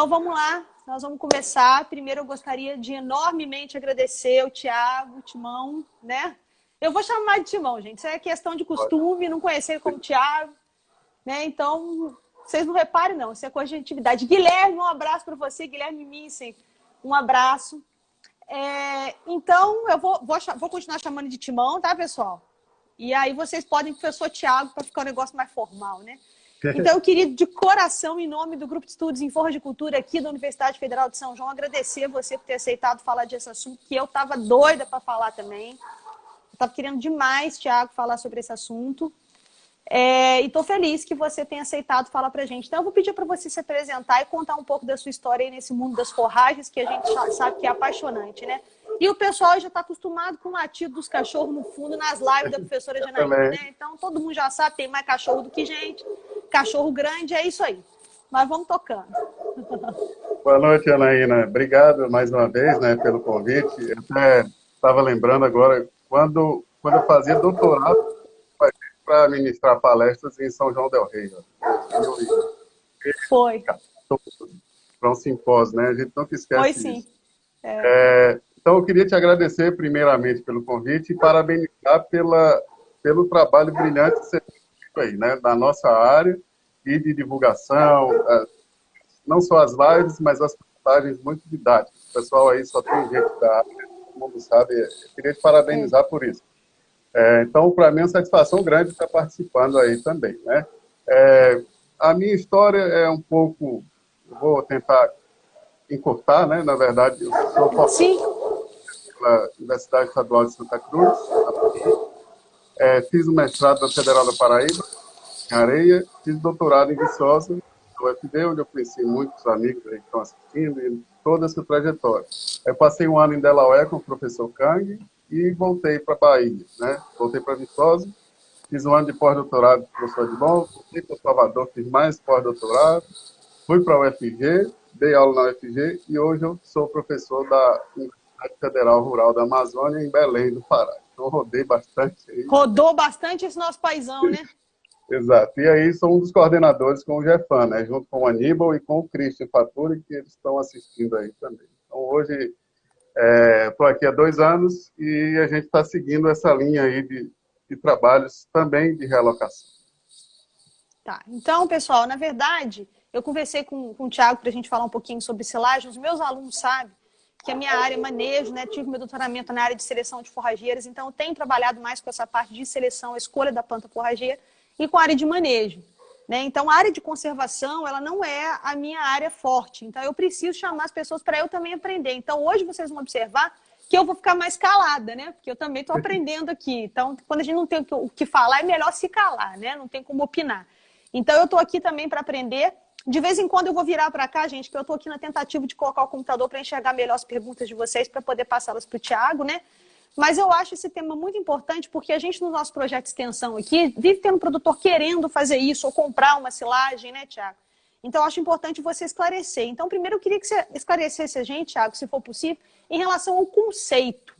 Então vamos lá, nós vamos começar. Primeiro eu gostaria de enormemente agradecer o Thiago, o Timão, né? Eu vou chamar de Timão, gente. Isso é questão de costume, não conhecer ele como Thiago, né? Então, vocês não reparem, não. Isso é coisa de atividade. Guilherme, um abraço para você. Guilherme Missen, um abraço. Então, eu vou continuar chamando de Timão, tá, pessoal? E aí vocês podem, professor Thiago, para ficar um negócio mais formal, né? Então, eu queria, de coração, em nome do Grupo de Estudos em Forra de Cultura aqui da Universidade Federal de São João, agradecer você por ter aceitado falar desse assunto, que eu estava doida para falar também. Eu estava querendo demais, Thiago, falar sobre esse assunto. E estou feliz que você tenha aceitado falar para a gente. Então, eu vou pedir para você se apresentar e contar um pouco da sua história aí nesse mundo das forragens, que a gente sabe que é apaixonante, né? E o pessoal já está acostumado com o latido dos cachorros no fundo, nas lives da professora Janaína, né? Então, todo mundo já sabe, tem mais cachorro do que gente. Cachorro grande, é isso aí. Mas vamos tocando. Boa noite, Anaína. Obrigado mais uma vez, né, pelo convite. Eu até estava lembrando agora, quando eu fazia doutorado para ministrar palestras em São João del Rei. Foi. Para um simpósio, né? A gente nunca esquece Foi, sim. disso. Então, eu queria te agradecer primeiramente pelo convite e parabenizar pelo trabalho brilhante que você fez aí, né, da nossa área e de divulgação, não só as lives, mas as postagens muito didáticas. O pessoal aí só tem gente da área, todo mundo sabe. Eu queria te parabenizar por isso. Então, para mim é uma satisfação grande estar participando aí também, né? A minha história é um pouco, vou tentar encurtar, né? Na verdade, eu sou formado pela Universidade Estadual de Santa Cruz, fiz o mestrado na Federal da Paraíba, em Areia, fiz doutorado em Viçosa, no UFD, onde eu conheci muitos amigos aí que estão assistindo, e toda essa trajetória. Eu passei um ano em Delaware com o professor Kang e voltei para a Bahia, né? Voltei para Viçosa, fiz um ano de pós-doutorado com o professor Edmond, voltei para Salvador, fiz mais pós-doutorado, fui para a UFG, dei aula na UFG e hoje eu sou professor da Universidade Federal Rural da Amazônia, em Belém do Pará. Então, rodei bastante aí. Rodou bastante esse nosso paizão, né? Exato. E aí sou um dos coordenadores com o Jefan, né? Junto com o Aníbal e com o Christian Faturi, que eles estão assistindo aí também. Então, hoje, estou aqui há 2 anos e a gente está seguindo essa linha aí de trabalhos também de realocação. Tá. Então, pessoal, na verdade, eu conversei com o Thiago para a gente falar um pouquinho sobre silagem. Os meus alunos sabem que a minha área é manejo, né? Tive meu doutoramento na área de seleção de forrageiras, então eu tenho trabalhado mais com essa parte de seleção, escolha da planta forrageira e com a área de manejo, né? Então, a área de conservação, ela não é a minha área forte. Então, eu preciso chamar as pessoas para eu também aprender. Então, hoje vocês vão observar que eu vou ficar mais calada, né? Porque eu também estou aprendendo aqui. Então, quando a gente não tem o que falar, é melhor se calar, né? Não tem como opinar. Então, eu estou aqui também para aprender. De vez em quando eu vou virar para cá, gente, que eu estou aqui na tentativa de colocar o computador para enxergar melhor as perguntas de vocês, para poder passá-las para o Thiago, né? Mas eu acho esse tema muito importante, porque a gente, no nosso projeto de extensão aqui, vive tendo produtor querendo fazer isso, ou comprar uma silagem, né, Thiago? Então, eu acho importante você esclarecer. Então, primeiro, eu queria que você esclarecesse a gente, Thiago, se for possível, em relação ao conceito,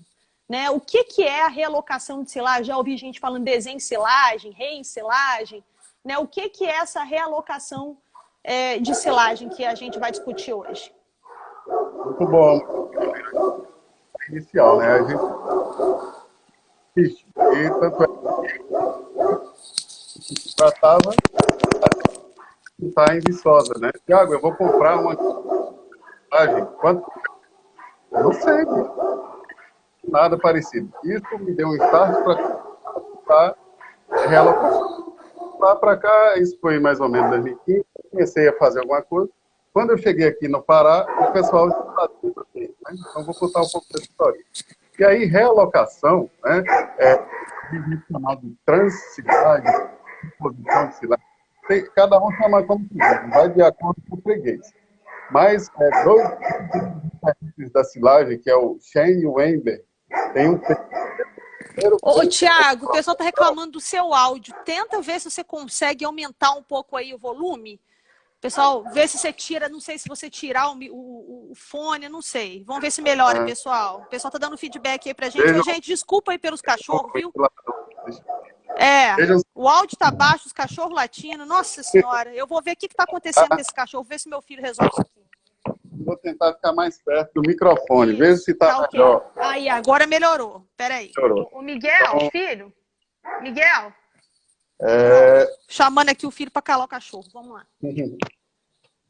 né? O que é a realocação de silagem? Já ouvi gente falando desensilagem, reensilagem, né? O que é essa realocação de silagem que a gente vai discutir hoje? Muito bom. Inicial, né? A gente existe. E tanto é que tratava de estar em Viçosa, né? Tiago, eu vou comprar uma silagem. Quanto? Eu não sei. Nada parecido. Isso me deu um start para realocação. Lá para cá, isso foi mais ou menos 2015, comecei a fazer alguma coisa. Quando eu cheguei aqui no Pará, o pessoal já fazia também, né? Então, vou contar um pouco dessa história. E aí, realocação, né, chamado de transsilagem, posição de silagem, cada um chama como quiser, vai de acordo com o freguês. Mas, 2 tipos da silagem, que é o Shen e o Ember, tem um... Ô, Thiago, o pessoal está reclamando do seu áudio. Tenta ver se você consegue aumentar um pouco aí o volume. Pessoal, vê se você tira, não sei se você tirar o fone, não sei. Vamos ver se melhora, pessoal. O pessoal está dando feedback aí pra gente. Gente, desculpa aí pelos cachorros, viu? O áudio tá baixo, os cachorros latindo. Nossa senhora, eu vou ver o que está acontecendo com esse cachorro, ver se meu filho resolve isso aqui. vou tentar ficar mais perto do microfone. Veja se está Tá ok. melhor. Aí, agora melhorou. Peraí. Melhorou. O Miguel, Então, filho? Miguel? é, Chamando aqui o filho para calar o cachorro. Vamos lá.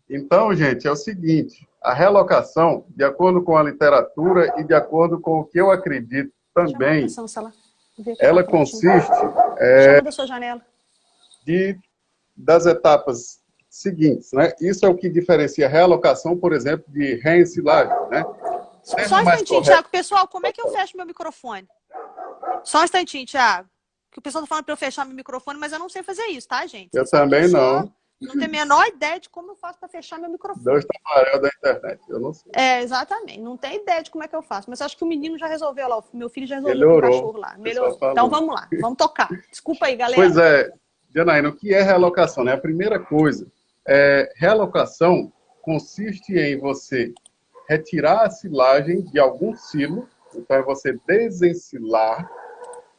Então, gente, é o seguinte, a realocação, de acordo com a literatura e de acordo com o que eu acredito também, ela consiste Chama da sua janela. Das etapas seguintes, né? Isso é o que diferencia a realocação, por exemplo, de reensilagem, né? Só um instantinho, Thiago. Pessoal, como é que eu fecho meu microfone? Só um instantinho, Thiago. Que o pessoal tá falando para eu fechar meu microfone, mas eu não sei fazer isso, tá, gente? Eu também não. Não tenho a menor ideia de como eu faço para fechar meu microfone. Dois tabaréus da internet, eu não sei. Exatamente. Não tenho ideia de como é que eu faço. Mas acho que o menino já resolveu lá. O meu filho já resolveu com o cachorro lá. Melhorou. Então vamos lá. Vamos tocar. Desculpa aí, galera. Pois é, Janaína, o que é realocação? Né? A primeira coisa, realocação consiste em você retirar a silagem de algum silo, então é você desensilar,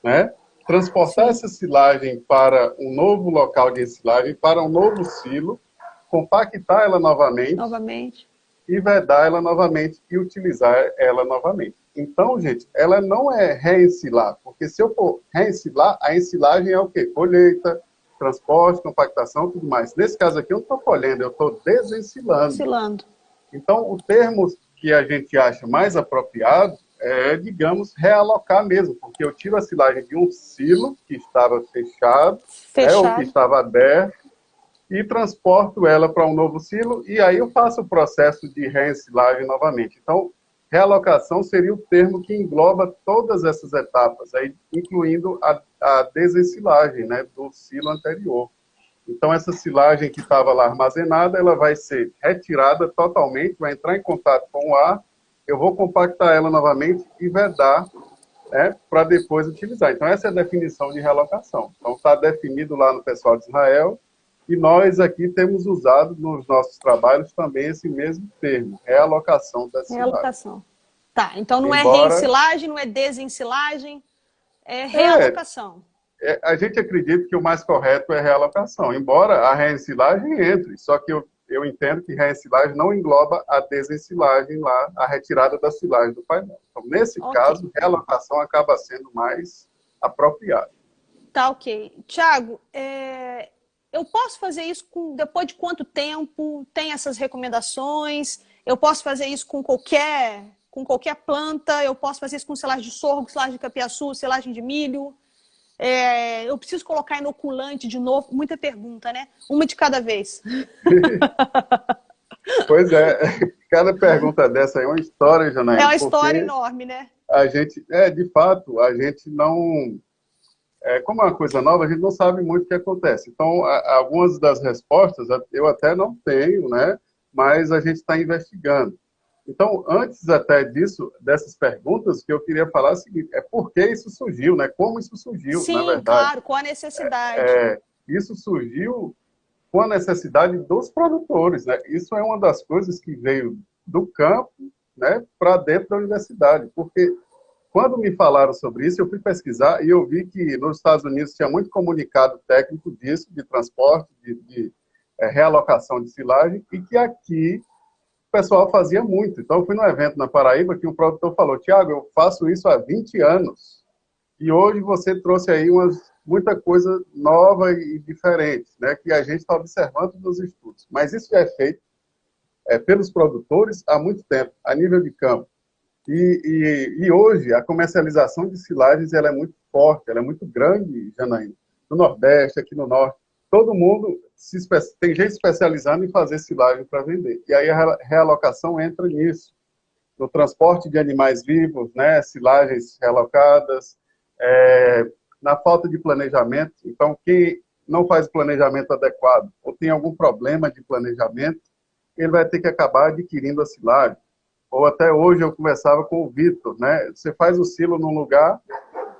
né? Transportar essa silagem para um novo local de ensilagem, para um novo silo, compactar ela novamente e vedar ela novamente e utilizar ela novamente. Então, gente, ela não é reensilar, porque se eu for reensilar, a ensilagem é o quê? Colheita, transporte, compactação, tudo mais. Nesse caso aqui, eu não estou colhendo, eu estou desensilando. Então, o termo que a gente acha mais apropriado digamos, realocar mesmo, porque eu tiro a silagem de um silo que estava fechado. Ou que estava aberto, e transporto ela para um novo silo, e aí eu faço o processo de reensilagem novamente. Então, realocação seria o termo que engloba todas essas etapas, aí, incluindo a desensilagem, né, do silo anterior. Então, essa silagem que estava lá armazenada, ela vai ser retirada totalmente, vai entrar em contato com o ar, eu vou compactar ela novamente e vedar, né, para depois utilizar. Então, essa é a definição de realocação. Então, está definido lá no pessoal de Israel, e nós aqui temos usado nos nossos trabalhos também esse mesmo termo, realocação da silagem. Realocação. Tá, então não é reensilagem, não é desensilagem, é realocação. A gente acredita que o mais correto é realocação, embora a reensilagem entre, só que eu entendo que reensilagem não engloba a desensilagem lá, a retirada da silagem do painel. Então, nesse caso, realocação acaba sendo mais apropriado. Tá, ok. Thiago, eu posso fazer isso depois de quanto tempo? Tem essas recomendações? Eu posso fazer isso com qualquer planta? Eu posso fazer isso com silagem de sorgo, silagem de capiaçu, silagem de milho? Eu preciso colocar inoculante de novo? Muita pergunta, né? Uma de cada vez. Pois é, cada pergunta dessa é uma história, Janaína. É uma história enorme, né? A gente, de fato, a gente não... como é uma coisa nova, a gente não sabe muito o que acontece. Então, algumas das respostas eu até não tenho, né? Mas a gente está investigando. Então, antes até dessas perguntas, que eu queria falar é o seguinte, por que isso surgiu, né? Como isso surgiu, sim, na verdade. Claro, com a necessidade. Isso surgiu com a necessidade dos produtores, né? Isso é uma das coisas que veio do campo, né, para dentro da universidade, porque quando me falaram sobre isso, eu fui pesquisar e eu vi que nos Estados Unidos tinha muito comunicado técnico disso, de transporte, de realocação de silagem, e que aqui o pessoal fazia muito. Então, eu fui num evento na Paraíba que um produtor falou, Tiago, eu faço isso há 20 anos, e hoje você trouxe aí muita coisa nova e diferente, né, que a gente está observando nos estudos. Mas isso é feito pelos produtores há muito tempo, a nível de campo. E hoje, a comercialização de silagens ela é muito forte, ela é muito grande, Janaína. No Nordeste, aqui no Norte, todo mundo tem gente especializando em fazer silagem para vender. E aí a realocação entra nisso. No transporte de animais vivos, né, silagens realocadas, na falta de planejamento. Então, quem não faz planejamento adequado ou tem algum problema de planejamento, ele vai ter que acabar adquirindo a silagem. Ou até hoje eu conversava com o Vitor, né? Você faz o silo num lugar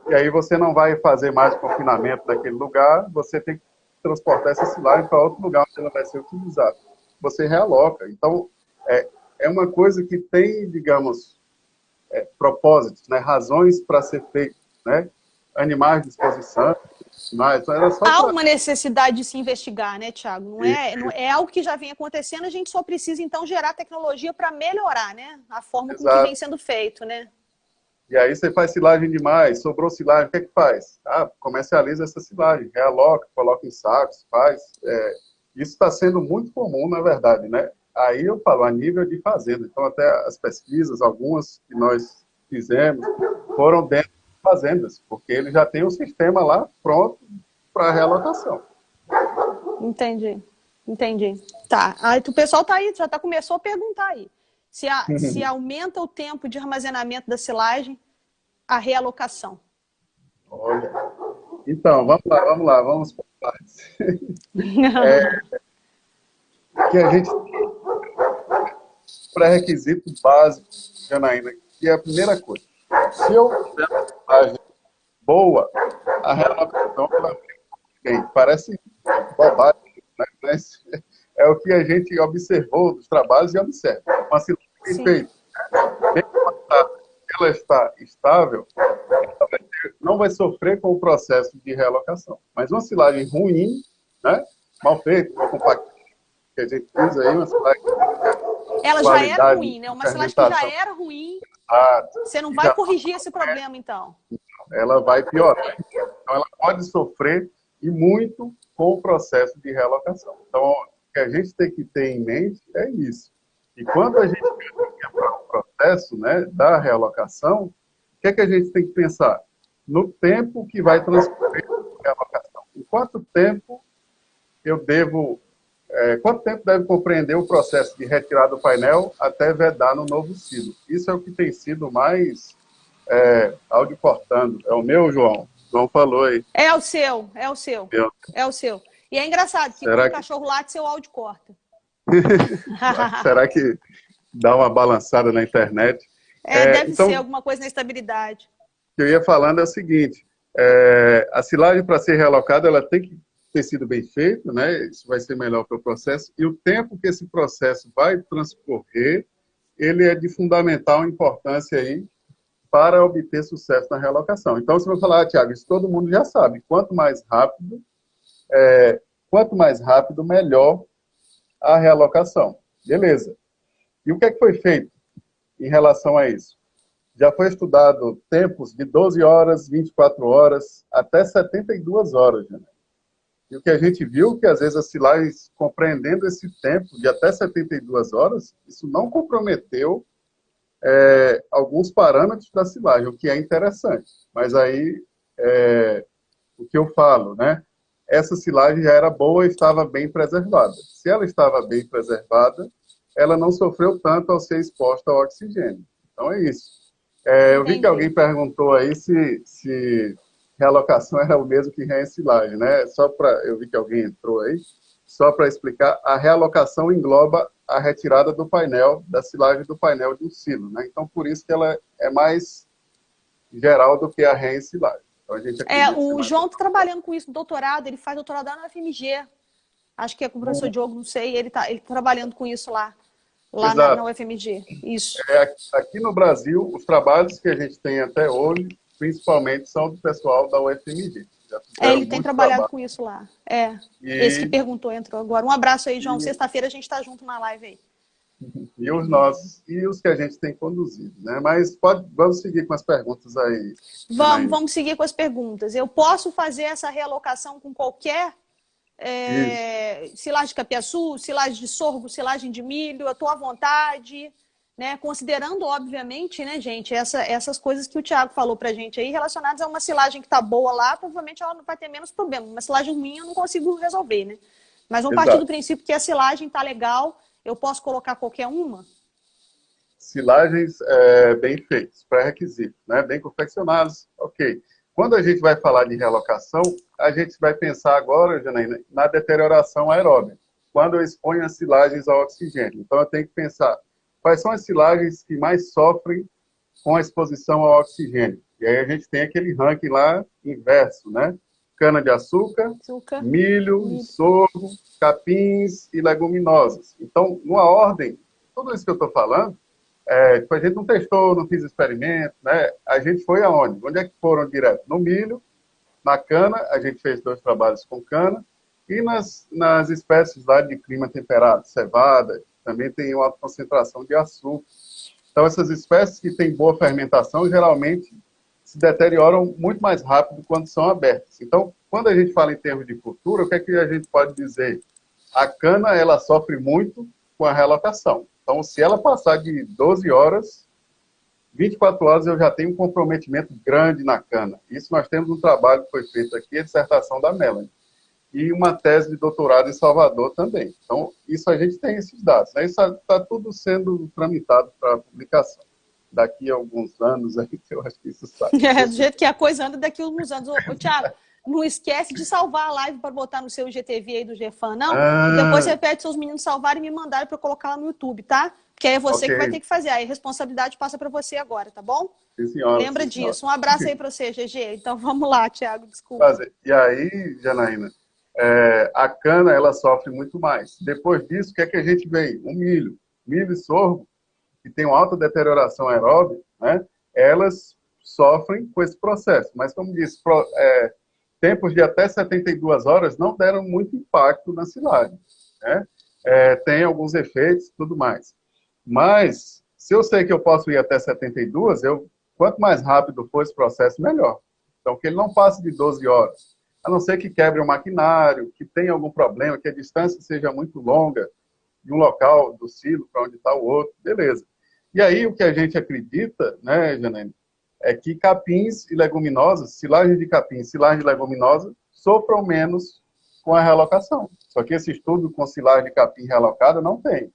e aí você não vai fazer mais confinamento daquele lugar, você tem que transportar essa silagem para outro lugar onde ela vai ser utilizada. Você realoca. Então, é uma coisa que tem, digamos, propósitos, né? Razões para ser feito, né? Animais de exposição, Mas era só Há para... uma necessidade de se investigar, né, Tiago? Não é algo que já vem acontecendo, a gente só precisa, então, gerar tecnologia para melhorar, né? A forma com que vem Exato. sendo feito, né? E aí você faz silagem demais, sobrou silagem, o que é que faz? Ah, comercializa essa silagem, realoca, coloca em sacos, faz. Isso está sendo muito comum, na verdade, né? Aí eu falo, a nível de fazenda. Então, até as pesquisas, algumas que nós fizemos, foram dentro de fazendas, porque ele já tem um sistema lá pronto para realocação. Entendi. Tá. Aí o pessoal tá aí, começou a perguntar aí. Se aumenta o tempo de armazenamento da silagem, a realocação. Olha. Então, vamos por partes. Que a gente pré-requisito básico, Janaína, que é a primeira coisa. Se eu tiver uma silagem boa, a realocação ela vem. Parece bobagem, né? Mas é o que a gente observou dos trabalhos e observa. Uma silagem bem Sim. feita, bem plantada, ela está estável, não vai sofrer com o processo de realocação. Mas uma silagem ruim, né? Mal feita, mal compactada, que a gente usa aí, uma silagem Ela já era ruim, né? Uma silagem que já fermentação, era ruim, você não e vai já corrigir esse problema, então. ela vai piorar. Então, ela pode sofrer e muito com o processo de realocação. Então, o que a gente tem que ter em mente é isso. E quando a gente caminha para o processo, né, da realocação, o que é que a gente tem que pensar? No tempo que vai transcorrer a realocação. Em quanto tempo eu devo... quanto tempo deve compreender o processo de retirar do painel até vedar no novo silo? Isso é o que tem sido mais áudio cortando. É o meu, João? João falou aí. É o seu. É o seu. E é engraçado que quando o cachorro late, seu áudio corta. Será que dá uma balançada na internet? Deve Então, ser alguma coisa na estabilidade. o que eu ia falando é o seguinte, a silagem para ser realocada, ela tem que ter sido bem feita, né? Isso vai ser melhor para o processo, e o tempo que esse processo vai transcorrer, ele é de fundamental importância aí para obter sucesso na realocação. Então, se eu falar, Tiago, isso todo mundo já sabe, quanto mais rápido, melhor a realocação. Beleza. E o que é que foi feito em relação a isso? Já foi estudado tempos de 12 horas, 24 horas, até 72 horas. Né? E o que a gente viu que, às vezes, as silagens, compreendendo esse tempo de até 72 horas, isso não comprometeu alguns parâmetros da silagem, o que é interessante. Mas aí, o que eu falo, né? Essa silagem já era boa e estava bem preservada. Se ela estava bem preservada, ela não sofreu tanto ao ser exposta ao oxigênio. Então, é isso. Eu vi que alguém perguntou aí se realocação era o mesmo que reensilagem, né? Eu vi que alguém entrou aí. Só para explicar, a realocação engloba a retirada do painel, da silagem do painel de um silo, né? Então, por isso que ela é mais geral do que a reensilagem. Então, a gente o João está trabalhando com isso no doutorado, ele faz doutorado lá no FMG. Acho que é com o professor Diogo, não sei, ele tá trabalhando com isso lá na UFMG. Isso. Aqui no Brasil, os trabalhos que a gente tem até hoje, principalmente, são do pessoal da UFMG. Ele tem trabalhado com isso lá. Esse que perguntou entrou agora. Um abraço aí, João. Sexta-feira a gente está junto na live aí. E os nossos, e os que a gente tem conduzido, né? Mas vamos seguir com as perguntas aí. Vamos seguir com as perguntas. Eu posso fazer essa realocação com qualquer silagem de capiaçu, silagem de sorgo, silagem de milho, eu estou à vontade, né? Considerando, obviamente, né, gente, essas coisas que o Thiago falou pra gente aí, relacionadas a uma silagem que está boa lá, provavelmente ela não vai ter menos problema. Uma silagem ruim eu não consigo resolver, né? Mas vamos partir do princípio que a silagem está legal, eu posso colocar qualquer uma? Silagens bem feitas, pré-requisitos, né? Bem confeccionados, ok. Quando a gente vai falar de realocação, a gente vai pensar agora, Janaína, na deterioração aeróbica, quando eu exponho as silagens ao oxigênio. Então, eu tenho que pensar quais são as silagens que mais sofrem com a exposição ao oxigênio. E aí a gente tem aquele ranking lá inverso, né? Cana-de-açúcar, milho, sorgo, capins e leguminosas. Então, numa ordem, tudo isso que eu estou falando, a gente não testou, não fiz experimento, né? A gente foi aonde? Onde é que foram direto? No milho, Na cana, a gente fez 2 trabalhos com cana, e nas espécies lá de clima temperado, cevada, também tem uma alta concentração de açúcar. Então, essas espécies que têm boa fermentação, geralmente se deterioram muito mais rápido quando são abertas. Então, quando a gente fala em termos de cultura, o que é que a gente pode dizer? A cana, ela sofre muito com a relocação. Então, se ela passar de 12 horas, 24 horas eu já tenho um comprometimento grande na cana. Isso nós temos um trabalho que foi feito aqui, a dissertação da Melanie. E uma tese de doutorado em Salvador também. Então, isso a gente tem esses dados. Né? Isso está tudo sendo tramitado para publicação. Daqui a alguns anos, eu acho que isso sai. Do jeito que a coisa anda, daqui a alguns anos. Ô, Thiago, não esquece de salvar a live para botar no seu IGTV aí do GFAN, não? E depois você pede seus meninos salvarem e me mandarem para eu colocar lá no YouTube, tá? Porque aí é você que vai ter que fazer. Aí a responsabilidade passa para você agora, tá bom? Sim, senhora. Lembra disso. Um abraço aí para você, GG. Então vamos lá, Thiago, desculpa. E aí, Janaína, a cana, ela sofre muito mais. Depois disso, o que é que a gente vê? O milho. Milho e sorgo, que tem uma alta deterioração aeróbica, né? Elas sofrem com esse processo. Mas, como disse, tempos de até 72 horas não deram muito impacto na silagem, né? Tem alguns efeitos e tudo mais. Mas, se eu sei que eu posso ir até 72, quanto mais rápido for esse processo, melhor. Então, que ele não passe de 12 horas. A não ser que quebre o maquinário, que tenha algum problema, que a distância seja muito longa de um local do silo para onde está o outro, beleza. E aí, o que a gente acredita, né, Janaína, é que capins e leguminosas, silagem de capim e silagem de leguminosa, sofram menos com a realocação. Só que esse estudo com silagem de capim realocada não tem.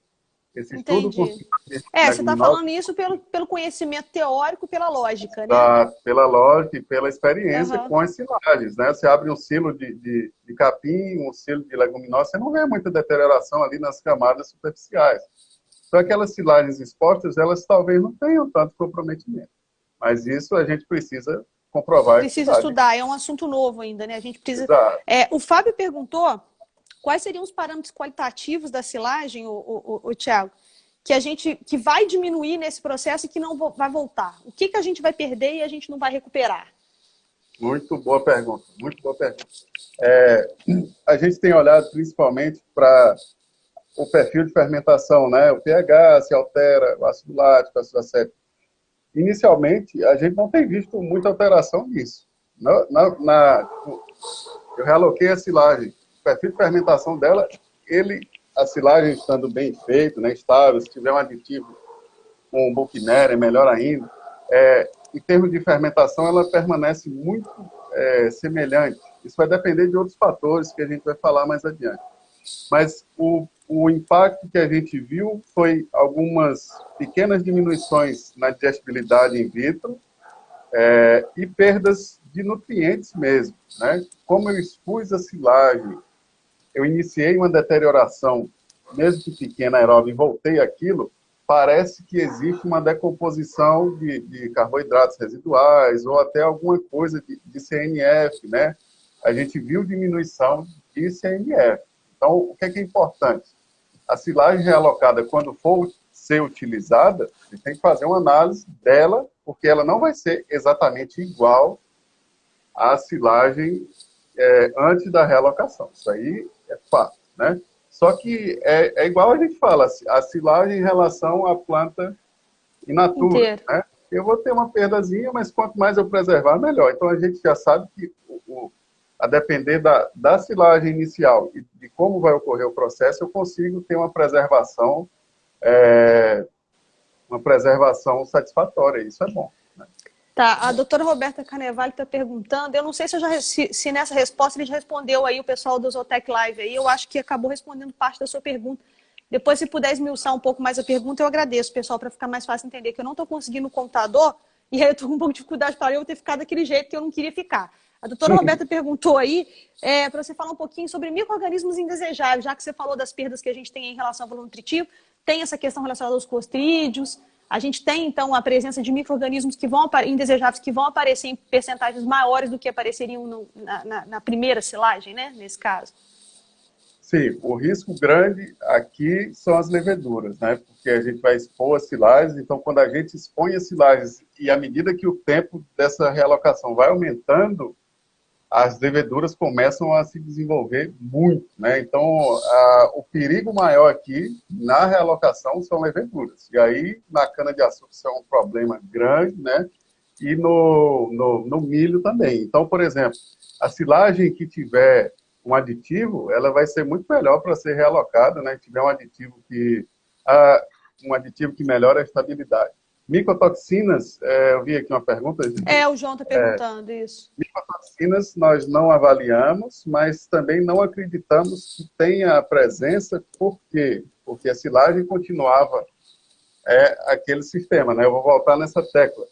Esse estudo com você está falando isso pelo conhecimento teórico, pela lógica, né? Pela lógica e pela experiência com as silagens, né? Você abre um silo de capim, um silo de leguminosa, você não vê muita deterioração ali nas camadas superficiais. Então, aquelas silagens expostas, elas talvez não tenham tanto comprometimento. Mas isso a gente precisa comprovar. Precisa estudar, é um assunto novo ainda, né? A gente precisa... o Fábio perguntou quais seriam os parâmetros qualitativos da silagem, o Thiago, que vai diminuir nesse processo e que não vai voltar. O que a gente vai perder e a gente não vai recuperar? Muito boa pergunta, muito boa pergunta. A gente tem olhado principalmente para o perfil de fermentação, né? O pH se altera, o ácido lático, o ácido acético. Inicialmente, a gente não tem visto muita alteração nisso. Eu realoquei a silagem. O perfil de fermentação dela, a silagem estando bem feita, né, estável, se tiver um aditivo com Buchnera, é melhor ainda. Em termos de fermentação, ela permanece muito semelhante. Isso vai depender de outros fatores que a gente vai falar mais adiante. Mas o impacto que a gente viu foi algumas pequenas diminuições na digestibilidade in vitro e perdas de nutrientes mesmo, né? Como eu expus a silagem, eu iniciei uma deterioração, mesmo que pequena, aeróbica, e voltei àquilo, parece que existe uma decomposição de carboidratos residuais ou até alguma coisa de CNF, né? A gente viu diminuição de CNF. Então, o que é importante? A silagem realocada, quando for ser utilizada, a gente tem que fazer uma análise dela, porque ela não vai ser exatamente igual à silagem antes da realocação. Isso aí é fato, né? Só que é igual a gente fala, a silagem em relação à planta in natura, né? Eu vou ter uma perdazinha, mas quanto mais eu preservar, melhor. Então, a gente já sabe que a depender da silagem inicial e de como vai ocorrer o processo, eu consigo ter uma preservação satisfatória. Isso é bom, né? Tá, a doutora Roberta Carnevale está perguntando, eu não sei se nessa resposta ele já respondeu aí o pessoal do Zootech Live aí, eu acho que acabou respondendo parte da sua pergunta. Depois, se puder esmiuçar um pouco mais a pergunta, eu agradeço, pessoal, para ficar mais fácil entender, que eu não estou conseguindo o computador, e aí eu estou com um pouco de dificuldade para eu ter ficado daquele jeito que eu não queria ficar. A doutora Roberta perguntou aí, para você falar um pouquinho sobre micro-organismos indesejáveis, já que você falou das perdas que a gente tem em relação ao valor nutritivo, tem essa questão relacionada aos clostrídeos, a gente tem, então, a presença de micro-organismos indesejáveis que vão aparecer em percentagens maiores do que apareceriam na primeira silagem, né, nesse caso. Sim, o risco grande aqui são as leveduras, né? Porque a gente vai expor as silagens, então quando a gente expõe as silagens e à medida que o tempo dessa realocação vai aumentando, as leveduras começam a se desenvolver muito, né? Então, o perigo maior aqui na realocação são leveduras. E aí, na cana-de-açúcar, isso é um problema grande, né? E no milho também. Então, por exemplo, a silagem que tiver um aditivo, ela vai ser muito melhor para ser realocada, né? Se tiver um aditivo que melhora a estabilidade. Micotoxinas, eu vi aqui uma pergunta. O João está perguntando isso. Micotoxinas nós não avaliamos, mas também não acreditamos que tenha a presença. Por quê? Porque a silagem continuava aquele sistema, né? Eu vou voltar nessa tecla.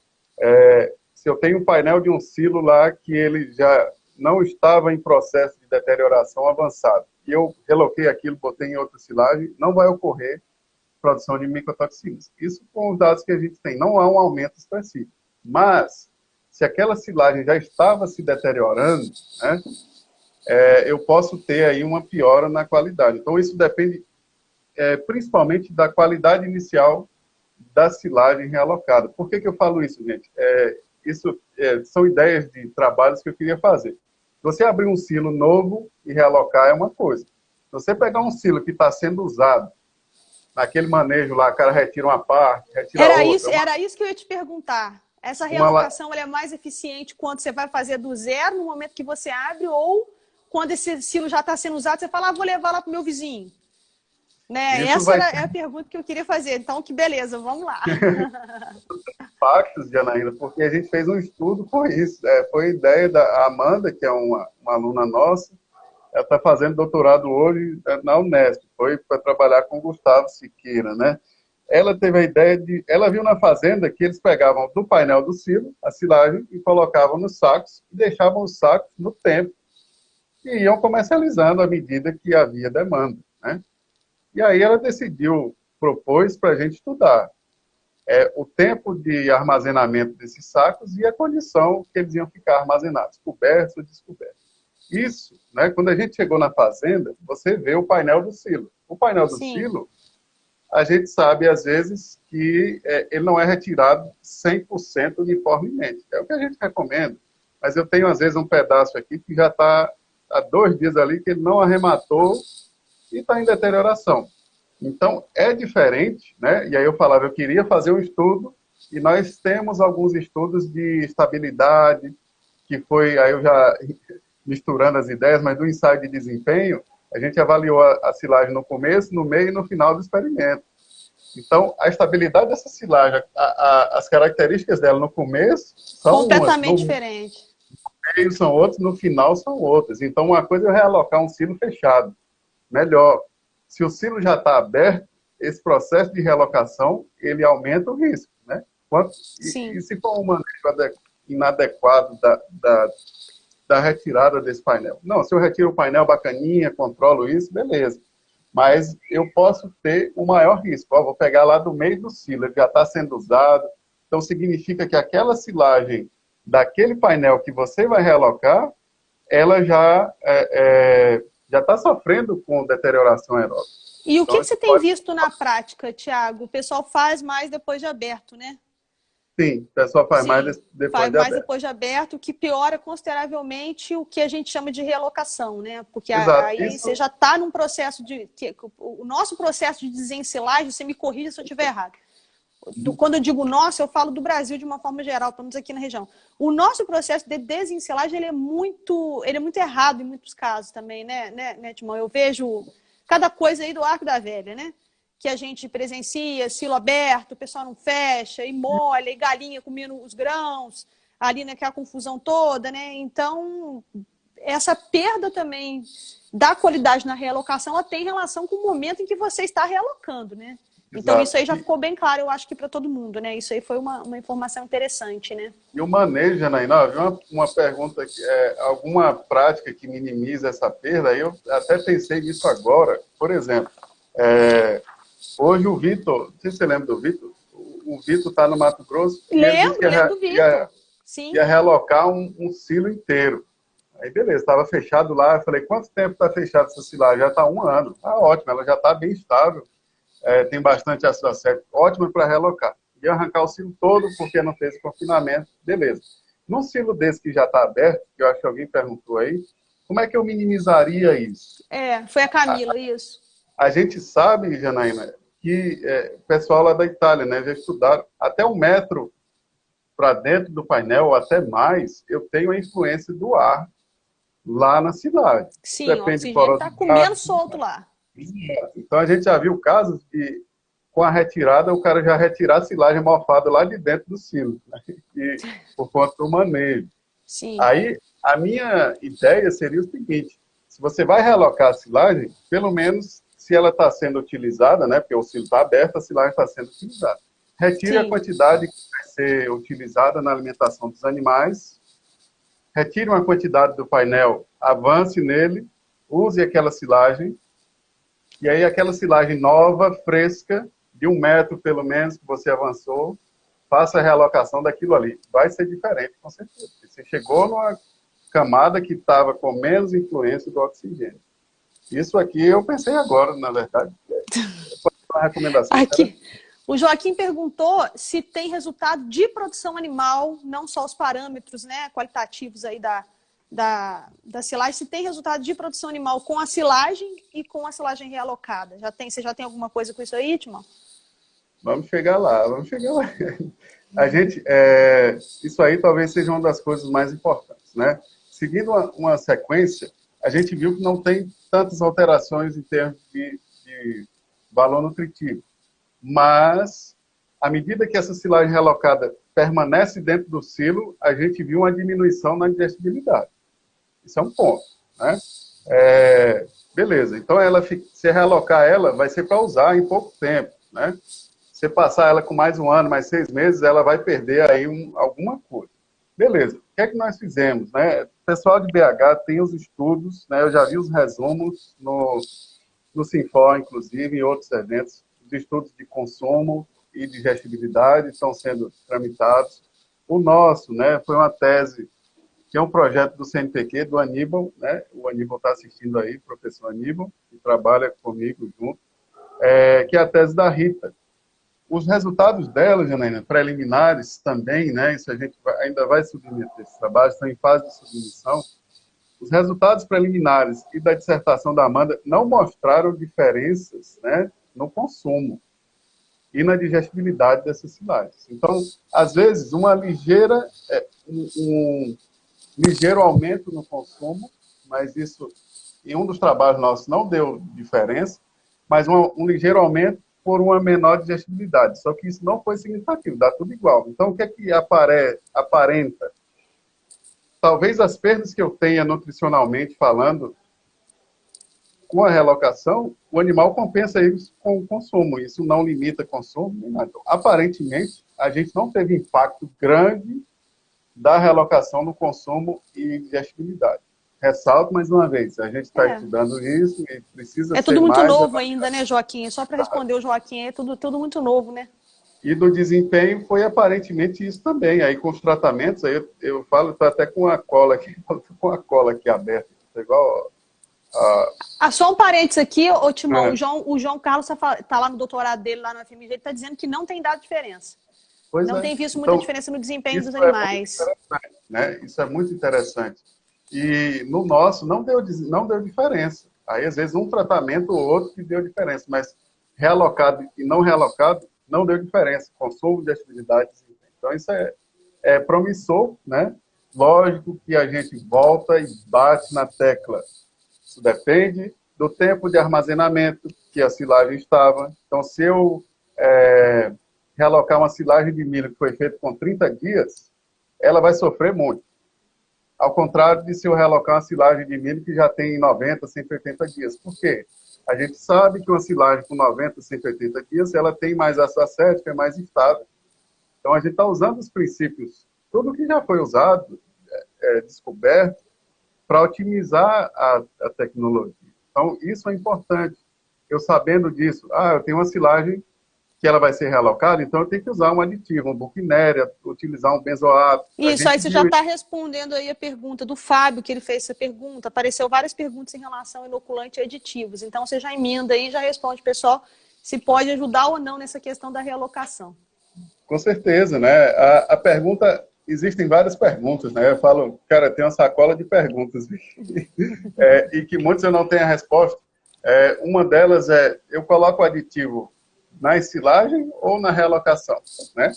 Se eu tenho um painel de um silo lá que ele já não estava em processo de deterioração avançado, e eu reloquei aquilo, botei em outra silagem, não vai ocorrer produção de micotoxinas. Isso com os dados que a gente tem. Não há um aumento expressivo. Mas, se aquela silagem já estava se deteriorando, né, eu posso ter aí uma piora na qualidade. Então, isso depende principalmente da qualidade inicial da silagem realocada. Por que eu falo isso, gente? Isso são ideias de trabalhos que eu queria fazer. Você abrir um silo novo e realocar é uma coisa. Se você pegar um silo que está sendo usado, naquele manejo lá, o cara retira uma parte, retira outra. Era isso que eu ia te perguntar. Essa realocação ela é mais eficiente quando você vai fazer do zero, no momento que você abre, ou quando esse silo já está sendo usado, você fala, vou levar lá para o meu vizinho. Né? Essa é a pergunta que eu queria fazer. Então, que beleza, vamos lá. Impactos, Janaína, porque a gente fez um estudo com isso. Foi ideia da Amanda, que é uma aluna nossa. Ela está fazendo doutorado hoje na Unesp. Foi para trabalhar com o Gustavo Siqueira, né? Ela teve a ideia ela viu na fazenda que eles pegavam do painel do silo, a silagem, e colocavam nos sacos, e deixavam os sacos no tempo. E iam comercializando à medida que havia demanda, né? E aí ela propôs para a gente estudar o tempo de armazenamento desses sacos e a condição que eles iam ficar armazenados, cobertos ou descobertos. Isso, né, quando a gente chegou na fazenda, você vê o painel do silo. O painel do silo, a gente sabe, às vezes, que ele não é retirado 100% uniformemente. É o que a gente recomenda. Mas eu tenho, às vezes, um pedaço aqui que já está há 2 dias ali, que ele não arrematou e está em deterioração. Então, é diferente, né? E aí eu falava, eu queria fazer um estudo, e nós temos alguns estudos de estabilidade, que foi, aí eu já misturando as ideias, mas do ensaio de desempenho, a gente avaliou a silagem no começo, no meio e no final do experimento. Então, a estabilidade dessa silagem, as características dela no começo são completamente diferentes. No meio são outras, no final são outras. Então, uma coisa é realocar um silo fechado. Melhor. Se o silo já está aberto, esse processo de realocação, ele aumenta o risco, né? E se for um manejo inadequado da retirada desse painel? Não, se eu retiro o painel bacaninha, controlo isso, beleza. Mas eu posso ter um maior risco. Vou pegar lá do meio do silo, ele já está sendo usado. Então, significa que aquela silagem daquele painel que você vai realocar, ela já está sofrendo com deterioração aeróbica. E o que você tem visto na prática, Tiago? O pessoal faz mais depois de aberto, né? Sim, o pessoal faz mais depois de aberto, o que piora consideravelmente o que a gente chama de realocação, né? Porque aí você já está num processo o nosso processo de desensilagem, você me corrija se eu estiver errado. Quando eu digo nosso, eu falo do Brasil de uma forma geral, pelo menos aqui na região. O nosso processo de desensilagem ele é muito errado em muitos casos também, né, Timão? Eu vejo cada coisa aí do Arco da Velha, né? Que a gente presencia, silo aberto, o pessoal não fecha, e molha, e galinha comendo os grãos, ali naquela confusão toda, né? Então, essa perda também da qualidade na realocação, ela tem relação com o momento em que você está realocando, né? Então, isso aí já ficou bem claro, eu acho que para todo mundo, né? Isso aí foi uma informação interessante, né? E o manejo, Janaína, eu vi uma pergunta aqui, alguma prática que minimiza essa perda? Eu até pensei nisso agora. Por exemplo, hoje o Vitor, não sei se você lembra do Vitor, o Vitor está no Mato Grosso. Lembro do Vitor. Ia realocar um silo inteiro. Aí, beleza, estava fechado lá. Eu falei, quanto tempo está fechado essa silagem? Já está 1 ano. Tá ótimo, ela já está bem estável. Tem bastante ácido acético, ótimo para realocar. Ia arrancar o silo todo porque não fez confinamento, beleza. Num silo desse que já está aberto, que eu acho que alguém perguntou aí, como é que eu minimizaria isso? Foi a Camila, isso. A gente sabe, Janaína, que o pessoal lá da Itália, né, já estudaram até 1 metro para dentro do painel, ou até mais, eu tenho a influência do ar lá na silagem. Sim, o Depende de oxigênio está porosidade. comendo solto lá. Então, a gente já viu casos de, com a retirada, o cara já retirar a silagem mofada lá de dentro do silo, né? E, por conta do manejo. Sim. Aí, a minha ideia seria o seguinte, se você vai realocar a silagem, pelo menos, se ela está sendo utilizada, né, porque o silo está aberto, a silagem está sendo utilizada. Retire a quantidade que vai ser utilizada na alimentação dos animais, retire uma quantidade do painel, avance nele, use aquela silagem, e aí aquela silagem nova, fresca, de 1 metro pelo menos, que você avançou, faça a realocação daquilo ali. Vai ser diferente, com certeza. Você chegou numa camada que estava com menos influência do oxigênio. Isso aqui eu pensei agora, na verdade. Uma recomendação. Aqui, o Joaquim perguntou se tem resultado de produção animal, não só os parâmetros, né, qualitativos aí da silagem, se tem resultado de produção animal com a silagem e com a silagem realocada. Você já tem alguma coisa com isso aí, Timão? Vamos chegar lá, vamos chegar lá. A gente, isso aí talvez seja uma das coisas mais importantes, né? Seguindo uma sequência, a gente viu que não tem tantas alterações em termos de valor nutritivo. Mas, à medida que essa silagem relocada permanece dentro do silo, a gente viu uma diminuição na digestibilidade. Isso é um ponto, né? Beleza, então se realocar ela, vai ser para usar em pouco tempo, né? Se passar ela com mais 1 ano, mais 6 meses, ela vai perder aí alguma coisa. Beleza, o que é que nós fizemos, né? O pessoal de BH tem os estudos, né? Eu já vi os resumos no Sinfó, inclusive, em outros eventos, os estudos de consumo e digestibilidade estão sendo tramitados. O nosso, né, foi uma tese que é um projeto do CNPq, do Aníbal, né? O Aníbal está assistindo aí, o professor Aníbal, que trabalha comigo junto, que é a tese da Rita. Os resultados dela, Janaína, preliminares também, né? Isso a gente ainda vai submeter esse trabalho, estão em fase de submissão. Os resultados preliminares e da dissertação da Amanda não mostraram diferenças, né, no consumo e na digestibilidade dessas silagens. Então, às vezes, um ligeiro aumento no consumo, mas isso, em um dos trabalhos nossos, não deu diferença, mas um ligeiro aumento por uma menor digestibilidade. Só que isso não foi significativo, dá tudo igual. Então, o que é que aparenta? Talvez as perdas que eu tenha nutricionalmente falando, com a realocação, o animal compensa isso com o consumo. Isso não limita consumo. Então, aparentemente, a gente não teve impacto grande da realocação no consumo e digestibilidade. Ressalto mais uma vez, a gente está estudando isso e precisa ser mais... É tudo muito novo ainda, né, Joaquim? Só para responder o Joaquim, é tudo muito novo, né? E do desempenho foi aparentemente isso também. Aí com os tratamentos, aí eu falo, estou até com a cola aqui aberta, igual... Só um parênteses aqui, Timão, o João Carlos está lá no doutorado dele, lá no FMG, ele está dizendo que não tem dado diferença. Não tem visto muita diferença no desempenho dos animais. Né? Isso é muito interessante. E no nosso não deu diferença. Aí, às vezes, um tratamento ou outro que deu diferença, mas realocado e não realocado não deu diferença. Consumo de atividade. Então, isso é promissor, né? Lógico que a gente volta e bate na tecla. Isso depende do tempo de armazenamento que a silagem estava. Então, se eu realocar uma silagem de milho que foi feita com 30 dias, ela vai sofrer muito. Ao contrário de se eu realocar uma silagem de milho que já tem 90, 180 dias. Por quê? A gente sabe que uma silagem com 90, 180 dias, ela tem mais ácido acético, é mais estável. Então, a gente está usando os princípios, tudo que já foi usado, descoberto, para otimizar a tecnologia. Então, isso é importante. Eu sabendo disso, eu tenho uma silagem que ela vai ser realocada, então eu tenho que usar um aditivo, um buquinéria, utilizar um benzoato. Isso, aí você já está respondendo aí a pergunta do Fábio, que ele fez essa pergunta. Apareceu várias perguntas em relação ao inoculante e aditivos. Então, você já emenda aí, já responde, pessoal, se pode ajudar ou não nessa questão da realocação. Com certeza, né? A pergunta existem várias perguntas, né? Eu falo, cara, tem uma sacola de perguntas e que muitos eu não tenho a resposta. Uma delas é, eu coloco o aditivo na ensilagem ou na realocação, né?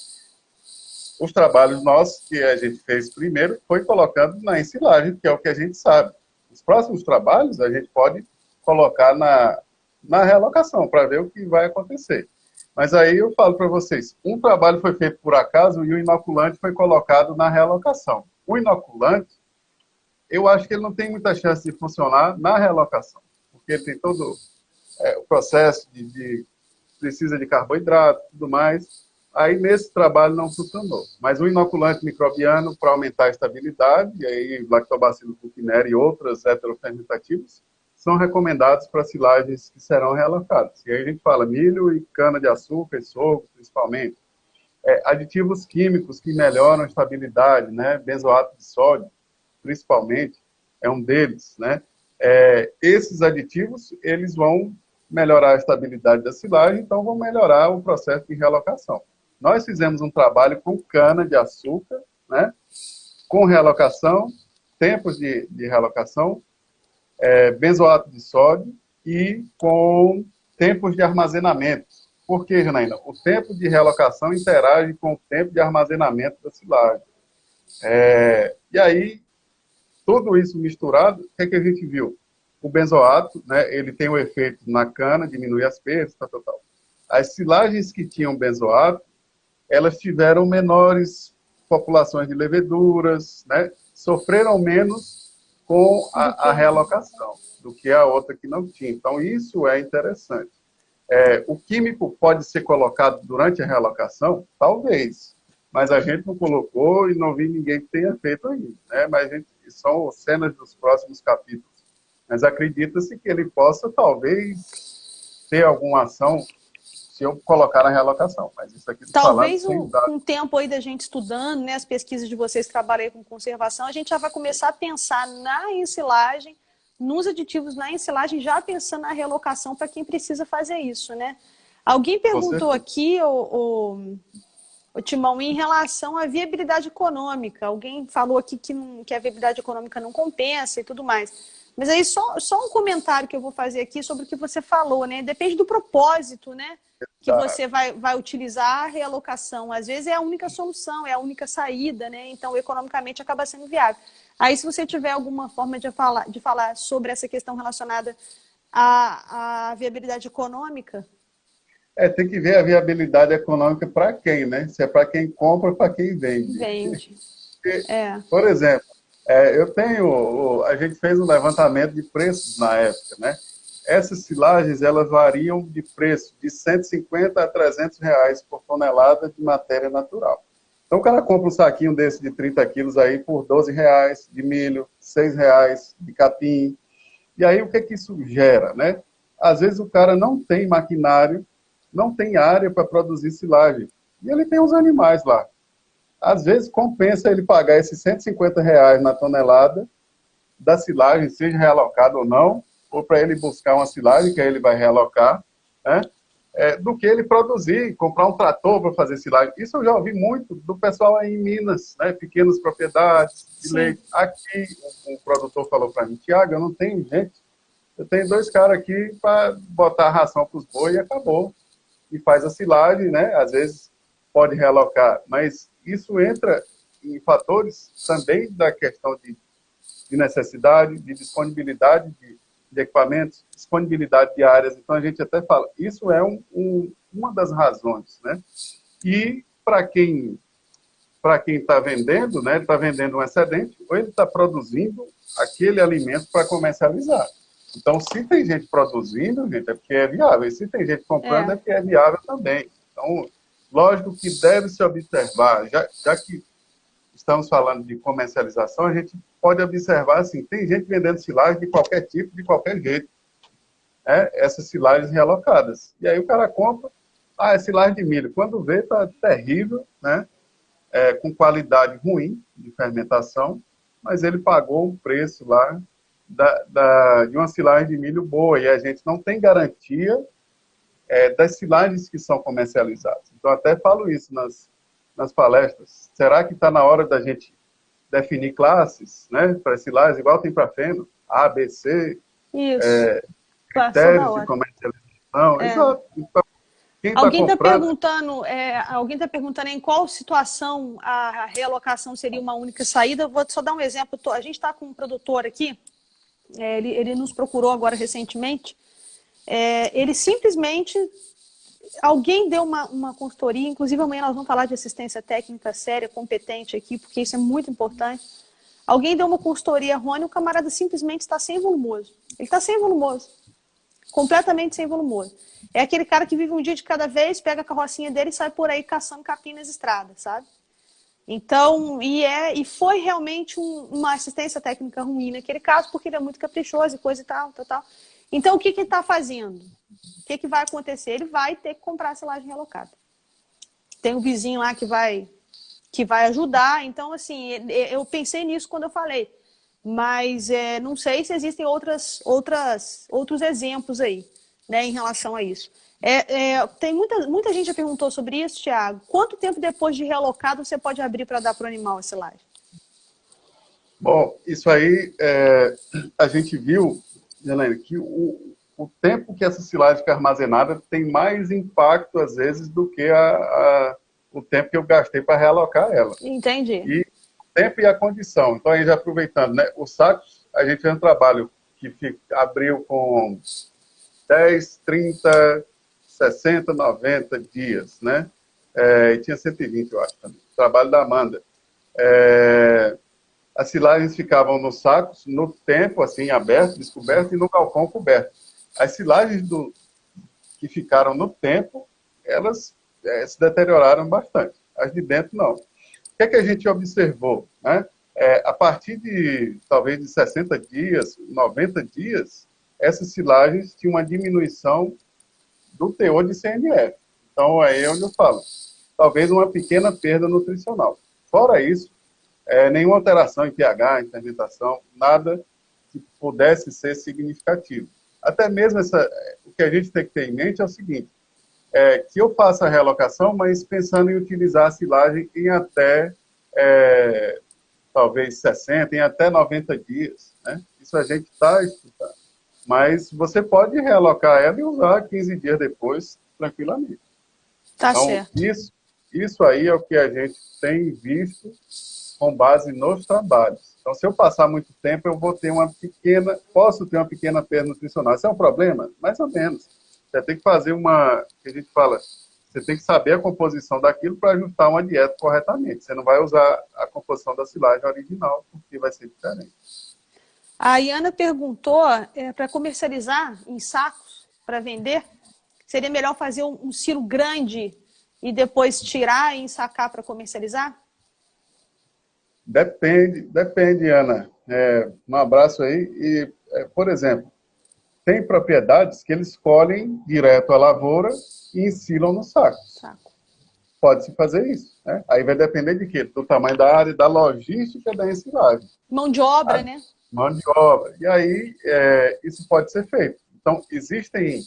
Os trabalhos nossos que a gente fez primeiro foi colocando na ensilagem, que é o que a gente sabe. Os próximos trabalhos a gente pode colocar na realocação para ver o que vai acontecer. Mas aí eu falo para vocês, um trabalho foi feito por acaso e o inoculante foi colocado na realocação. O inoculante, eu acho que ele não tem muita chance de funcionar na realocação, porque ele tem todo o processo precisa de carboidrato e tudo mais. Aí, nesse trabalho, não funcionou. Mas o inoculante microbiano, para aumentar a estabilidade, e aí Lactobacillus buckineri e outras heterofermentativas, são recomendados para silagens que serão realocadas. E aí a gente fala milho e cana-de-açúcar e sorgo, principalmente. Aditivos químicos que melhoram a estabilidade, né? Benzoato de sódio, principalmente, é um deles, né? Esses aditivos, eles vão melhorar a estabilidade da silagem, então vão melhorar o processo de realocação. Nós fizemos um trabalho com cana-de-açúcar, né? Com realocação, tempos de realocação, benzoato de sódio e com tempos de armazenamento. Por quê, Janaína? O tempo de realocação interage com o tempo de armazenamento da silagem. E aí, tudo isso misturado, o que, que a gente viu? O benzoato, né, ele tem um efeito na cana, diminui as perdas, tal. As silagens que tinham benzoato, elas tiveram menores populações de leveduras, né, sofreram menos com a realocação do que a outra que não tinha. Então, isso é interessante. O químico pode ser colocado durante a realocação? Talvez. Mas a gente não colocou e não vi ninguém que tenha feito ainda. Né? Mas são cenas dos próximos capítulos. Mas acredita-se que ele possa, talvez, ter alguma ação se eu colocar na realocação. Mas isso aqui talvez com o tempo aí da gente estudando, né, as pesquisas de vocês que trabalham com conservação, a gente já vai começar a pensar na ensilagem, nos aditivos na ensilagem, já pensando na realocação para quem precisa fazer isso, né? Alguém perguntou aqui, o Timão, em relação à viabilidade econômica. Alguém falou aqui que a viabilidade econômica não compensa e tudo mais. Mas aí só um comentário que eu vou fazer aqui sobre o que você falou, né? Depende do propósito, né? Que você vai utilizar a realocação. Às vezes é a única solução, é a única saída, né? Então, economicamente, acaba sendo viável. Aí, se você tiver alguma forma de falar sobre essa questão relacionada à viabilidade econômica... tem que ver a viabilidade econômica para quem, né? Se é para quem compra ou para quem vende. Porque, por exemplo, a gente fez um levantamento de preços na época, né? Essas silagens, elas variam de preço de 150 a 300 reais por tonelada de matéria natural. Então, o cara compra um saquinho desse de 30 quilos aí por 12 reais de milho, 6 reais de capim. E aí, o que que isso gera, né? Às vezes, o cara não tem maquinário, não tem área para produzir silagem. E ele tem os animais lá. Às vezes, compensa ele pagar esses 150 reais na tonelada da silagem, seja realocado ou não, ou para ele buscar uma silagem que aí ele vai realocar, né? Do que ele produzir, comprar um trator para fazer silagem. Isso eu já ouvi muito do pessoal aí em Minas, né? Pequenas propriedades de leite. Aqui, um produtor falou para mim, Tiago, eu não tenho gente, eu tenho 2 caras aqui para botar a ração para os boi e acabou. E faz a silagem, né? Às vezes pode realocar, mas isso entra em fatores também da questão de necessidade, de disponibilidade de equipamentos, disponibilidade de áreas. Então, a gente até fala, isso é uma das razões, né? E para quem está vendendo, né? Ele está vendendo um excedente, ou ele está produzindo aquele alimento para comercializar. Então, se tem gente produzindo, gente, é porque é viável. E se tem gente comprando, é porque é viável também. Então, lógico que deve se observar, já que estamos falando de comercialização, a gente pode observar, assim, tem gente vendendo silagem de qualquer tipo, de qualquer jeito. Essas silagens realocadas. E aí o cara compra, é silagem de milho. Quando vê, está terrível, né? Com qualidade ruim de fermentação, mas ele pagou um preço lá de uma silagem de milho boa, e a gente não tem garantia das silagens que são comercializadas. Então, até falo isso nas palestras, será que está na hora da gente definir classes, né, para silagem, igual tem para feno, A, B, C, Isso. Passou da critérios de hora. comercialização, exato. Então, quem está Alguém está comprando... perguntando em qual situação a realocação seria uma única saída. Vou só dar um exemplo. A gente está com um produtor aqui, ele nos procurou agora recentemente. Ele simplesmente... Alguém deu uma consultoria, inclusive amanhã nós vamos falar de assistência técnica séria, competente aqui, porque isso é muito importante. Alguém deu uma consultoria errônea, o camarada simplesmente está sem volumoso. Ele está sem volumoso. Completamente sem volumoso. É aquele cara que vive um dia de cada vez, pega a carrocinha dele e sai por aí caçando capim nas estradas, sabe? Então, e foi realmente uma assistência técnica ruim naquele caso, porque ele é muito caprichoso e coisa e tal, tal, tal. Então, o que ele está fazendo? O que vai acontecer? Ele vai ter que comprar a silagem relocada. Tem um vizinho lá que vai ajudar. Então, assim, eu pensei nisso quando eu falei. Mas não sei se existem outros exemplos aí, né, em relação a isso. Tem muita gente já perguntou sobre isso, Thiago. Quanto tempo depois de relocado você pode abrir para dar para o animal a silagem? Bom, isso aí a gente viu, Helena, que o tempo que essa silagem fica armazenada tem mais impacto, às vezes, do que o tempo que eu gastei para realocar ela. Entendi. E o tempo e a condição. Então, aí já aproveitando, né? Os sacos, a gente fez um trabalho que abriu com 10, 30, 60, 90 dias, né? E tinha 120, eu acho, também. Trabalho da Amanda. As silagens ficavam nos sacos, no tempo, assim, aberto, descoberto, e no galpão coberto. As silagens que ficaram no tempo, elas se deterioraram bastante. As de dentro, não. O que é que a gente observou? Né? A partir de, talvez, de 60 dias, 90 dias, essas silagens tinham uma diminuição do teor de CNF. Então, aí é onde eu falo. Talvez uma pequena perda nutricional. Fora isso, nenhuma alteração em pH, em fermentação, nada que pudesse ser significativo. Até mesmo o que a gente tem que ter em mente é o seguinte, que eu faça a realocação, mas pensando em utilizar a silagem em até, talvez 60, em até 90 dias. Né? Isso a gente está estudando. Mas você pode realocar ela e usar 15 dias depois, tranquilamente. Tá então, certo. Isso aí é o que a gente tem visto com base nos trabalhos. Então, se eu passar muito tempo, eu posso ter uma pequena perda nutricional. Isso é um problema? Mais ou menos. Você tem que fazer que a gente fala, você tem que saber a composição daquilo para ajustar uma dieta corretamente. Você não vai usar a composição da silagem original, porque vai ser diferente. A Iana perguntou, para comercializar em sacos, para vender, seria melhor fazer um silo grande e depois tirar e ensacar para comercializar? Depende, Ana. Um abraço aí. E, por exemplo, tem propriedades que eles colhem direto a lavoura e ensilam no saco. Pode-se fazer isso. Né? Aí vai depender de quê? Do tamanho da área, da logística da ensilagem. Mão de obra, né? Mão de obra. E aí, isso pode ser feito. Então, existem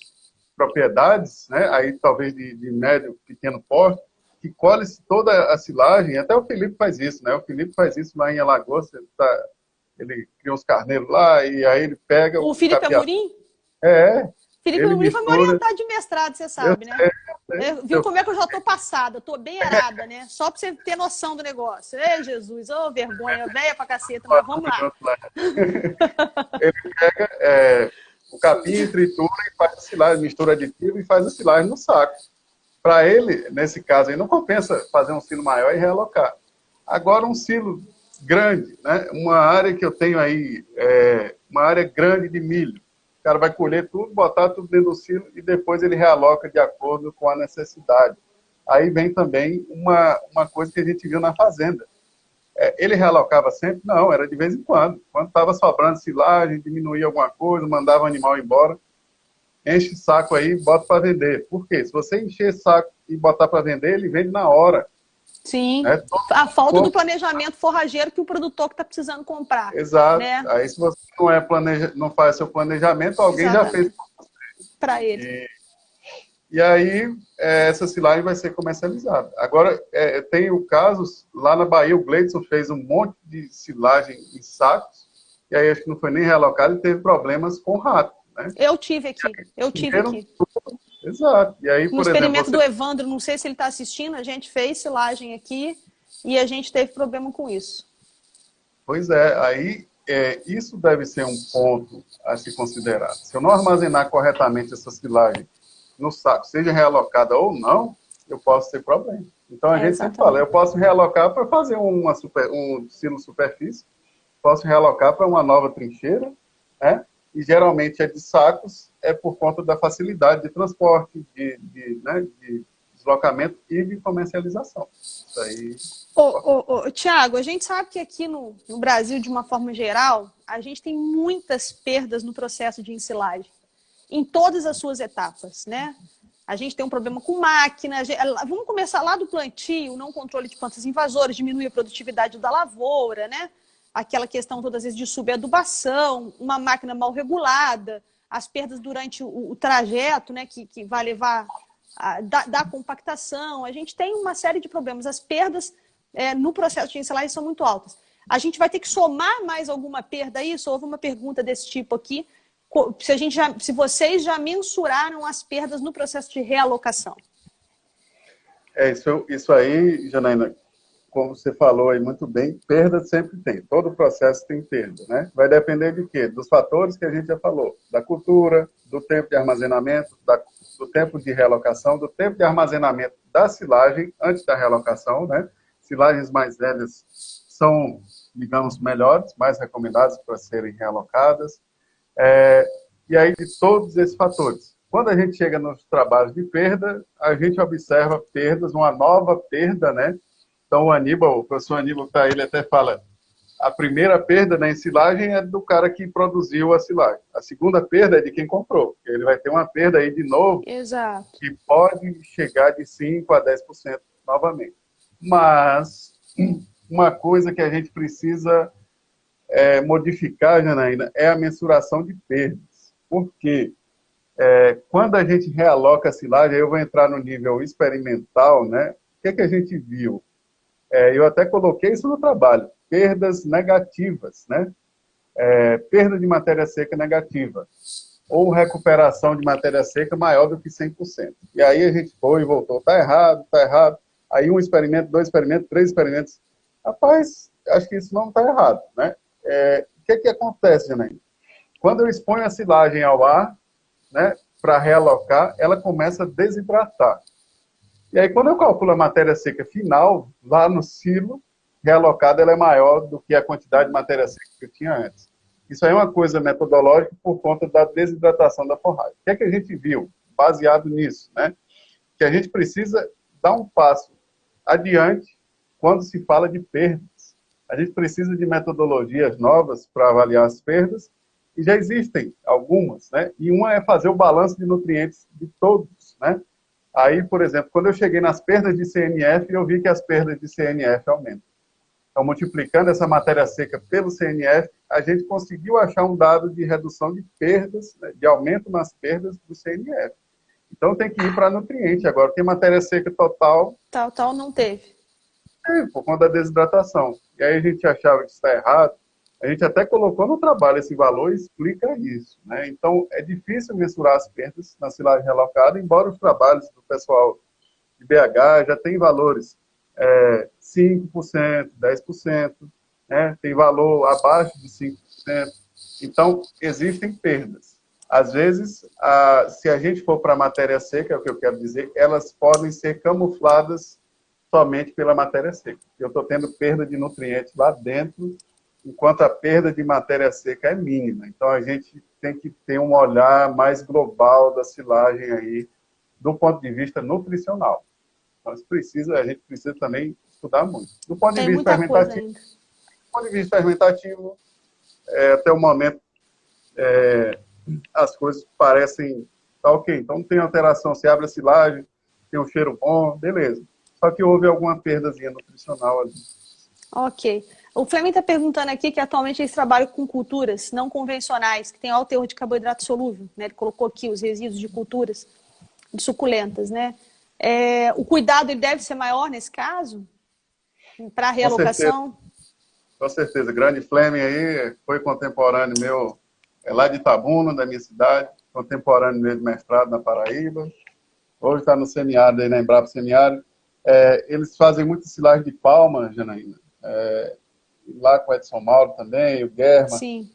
propriedades, né? Aí talvez de médio, pequeno porte, que colhe-se toda a silagem, até o Felipe faz isso, né? O Felipe faz isso lá em Alagoas, ele cria uns carneiros lá, e aí ele pega... O Felipe Amorim? Felipe Amorim foi meu orientado de mestrado, você sabe, né? Viu como é que eu já tô passada, eu tô bem errada, né? Só pra você ter noção do negócio. Ei, Jesus, vergonha, velha pra caceta, mas vamos lá. Ele pega o capim, tritura e faz a silagem, mistura aditivo e faz a silagem no saco. Para ele, nesse caso aí, não compensa fazer um silo maior e realocar. Agora, um silo grande, né? Uma área que eu tenho aí, uma área grande de milho. O cara vai colher tudo, botar tudo dentro do silo e depois ele realoca de acordo com a necessidade. Aí vem também uma coisa que a gente viu na fazenda. Ele realocava sempre? Não, era de vez em quando. Quando estava sobrando silagem, diminuía alguma coisa, mandava o animal embora. Enche o saco aí e bota para vender. Por quê? Se você encher saco e botar para vender, ele vende na hora. Sim, a falta do planejamento forrageiro que o produtor que está precisando comprar. Exato. Né? Aí se você não faz seu planejamento, alguém já fez para ele. E aí, essa silagem vai ser comercializada. Agora, tem o caso, lá na Bahia, o Gleidson fez um monte de silagem em sacos, e aí acho que não foi nem realocado e teve problemas com rato, né? Eu tive aqui, eu tive aqui. Exato. E aí, No por exemplo, experimento do Evandro, não sei se ele está assistindo, a gente fez silagem aqui e a gente teve problema com isso. Pois é, aí isso deve ser um ponto a se considerar. Se eu não armazenar corretamente essa silagem no saco, seja realocada ou não, eu posso ter problema. Então a gente sempre fala, eu posso realocar para fazer um silo superfície, posso realocar para uma nova trincheira, né? E geralmente é de sacos, é por conta da facilidade de transporte, de deslocamento e de comercialização. Isso aí. Tiago, a gente sabe que aqui no Brasil, de uma forma geral, a gente tem muitas perdas no processo de ensilagem, em todas as suas etapas, né? A gente tem um problema com máquina. Vamos começar lá do plantio, não controle de plantas invasoras, diminui a produtividade da lavoura, né? Aquela questão todas as vezes de subadubação, uma máquina mal regulada, as perdas durante o trajeto, né? Que vai levar da compactação. A gente tem uma série de problemas. As perdas no processo de ensilagem são muito altas. A gente vai ter que somar mais alguma perda a isso? Houve uma pergunta desse tipo aqui. Se vocês já mensuraram as perdas no processo de realocação. Isso aí, Janaína, como você falou aí muito bem, perda sempre tem. Todo processo tem perda, né? Vai depender de quê? Dos fatores que a gente já falou. Da cultura, do tempo de armazenamento, do tempo de realocação, do tempo de armazenamento da silagem antes da realocação, né? Silagens mais velhas são, digamos, melhores, mais recomendadas para serem realocadas. E aí, de todos esses fatores. Quando a gente chega nos trabalhos de perda, a gente observa perdas, uma nova perda, né? Então, o professor Aníbal, ele até fala, a primeira perda na ensilagem é do cara que produziu a silagem. A segunda perda é de quem comprou. Ele vai ter uma perda aí de novo, exato, que pode chegar de 5% a 10% novamente. Mas, uma coisa que a gente precisa modificar, Janaína, é a mensuração de perdas. Por quê? Quando a gente realoca a silagem, eu vou entrar no nível experimental, né? O que a gente viu? Eu até coloquei isso no trabalho, perdas negativas, né? Perda de matéria seca negativa, ou recuperação de matéria seca maior do que 100%. E aí a gente foi e voltou, está errado, está errado. Aí um experimento, 2 experimentos, 3 experimentos. Rapaz, acho que isso não está errado, né? O que acontece, Janaína? Quando eu exponho a silagem ao ar, né, para realocar, ela começa a desidratar. E aí, quando eu calculo a matéria seca final, lá no silo, realocada, ela é maior do que a quantidade de matéria seca que eu tinha antes. Isso aí é uma coisa metodológica por conta da desidratação da forragem. O que a gente viu baseado nisso, né? Que a gente precisa dar um passo adiante quando se fala de perdas. A gente precisa de metodologias novas para avaliar as perdas, e já existem algumas, né? E uma é fazer o balanço de nutrientes de todos, né? Aí, por exemplo, quando eu cheguei nas perdas de CNF, eu vi que as perdas de CNF aumentam. Então, multiplicando essa matéria seca pelo CNF, a gente conseguiu achar um dado de redução de perdas, né, de aumento nas perdas do CNF. Então, tem que ir para nutriente agora. Tem matéria seca total. Total não teve. Por conta da desidratação. E aí a gente achava que está errado. A gente até colocou no trabalho esse valor e explica isso, né? Então, é difícil mensurar as perdas na silagem realocada, embora os trabalhos do pessoal de BH já tem valores 5%, 10%, né? Tem valor abaixo de 5%. Então, existem perdas. Às vezes, se a gente for para a matéria seca, é o que eu quero dizer, elas podem ser camufladas somente pela matéria seca. Eu estou tendo perda de nutrientes lá dentro, enquanto a perda de matéria seca é mínima. Então, a gente tem que ter um olhar mais global da silagem aí, do ponto de vista nutricional. Então, a gente precisa também estudar muito. Do ponto de vista fermentativo, até o momento, as coisas parecem tá ok. Então, não tem alteração. Se abre a silagem, tem um cheiro bom, beleza. Só que houve alguma perdazinha nutricional ali. Ok. O Fleming está perguntando aqui que atualmente eles trabalham com culturas não convencionais, que tem alto teor de carboidrato solúvel, né? Ele colocou aqui os resíduos de culturas. de suculentas, né? O cuidado ele deve ser maior nesse caso para a realocação? Com certeza. Grande Fleming aí foi contemporâneo meu, lá de Itabuna, da minha cidade, contemporâneo meu de mestrado na Paraíba. Hoje está no semiárido, aí na Embrapa Semiárido. Eles fazem muita silagem de palma, Janaína. Lá com o Edson Mauro também, o Guerma. Sim.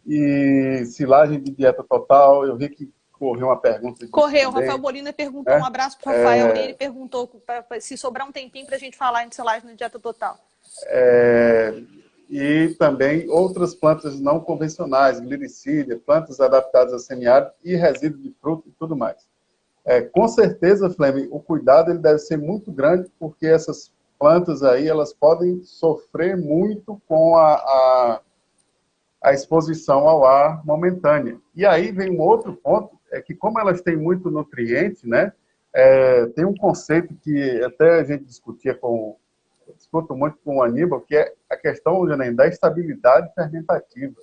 E silagem de dieta total. Eu vi que correu uma pergunta. Correu, o Rafael Bolina perguntou, um abraço para o Rafael, ele perguntou se sobrar um tempinho para a gente falar em silagem de dieta total. E também outras plantas não convencionais, glicídia, plantas adaptadas a semiárido e resíduo de fruta e tudo mais. Com certeza, Fleming, o cuidado ele deve ser muito grande, porque essas plantas aí, elas podem sofrer muito com a exposição ao ar momentânea. E aí vem um outro ponto, que como elas têm muito nutriente, né, tem um conceito que até a gente discuto muito com o Aníbal, que é a questão, Janaína, da estabilidade fermentativa.